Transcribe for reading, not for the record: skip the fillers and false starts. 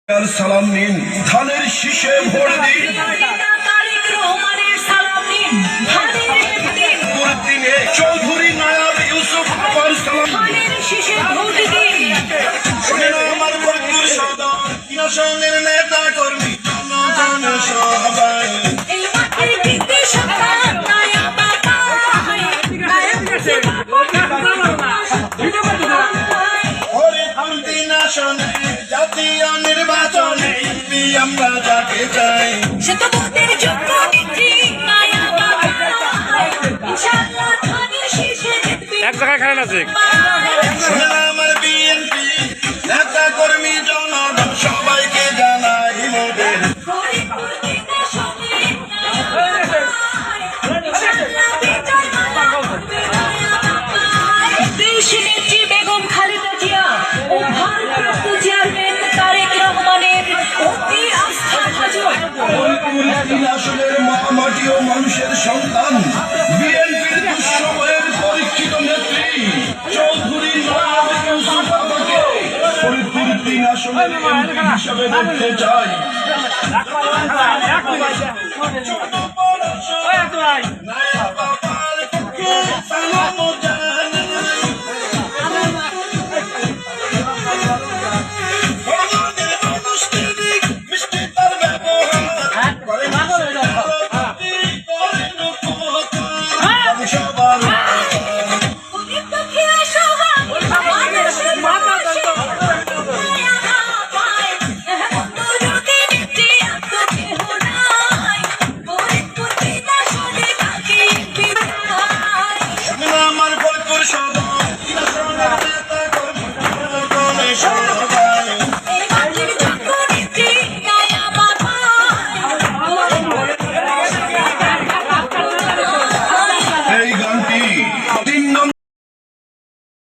সালাম নিন, ধানের শীষে ভোট দিন। দিনে চৌধুরী নায়াব ইউসুফ আবার সালাম আমার বন্ধুর সঙ্গের নেতা কর্মী সবাই জাতীয় নির্বাচনে আমরা যাকে চাই সে তো ভোটের যোগ্য নেত্রী এক জায়গায় খারাপ আছে আমার বিএনপি নেতা কর্মী জনগণ সবাইকে জানাই মোদের নেত্রী বেগম খালেদা জিয়া ও ভারপ্রাপ্ত চেয়ারম্যান তারেক রহমানের অতি আস্থার ভাজন আসলের মাটি ও মানুষের সন্তান বিএনপির দুঃসময়ের পরীক্ষিত নেত্রী চৌধুরী নায়াব ইউসুফ আপাকে ফরিদপুর 3 আসনের এমপি হিসেবে দেখতে চাই। নায়াব আপার পক্ষে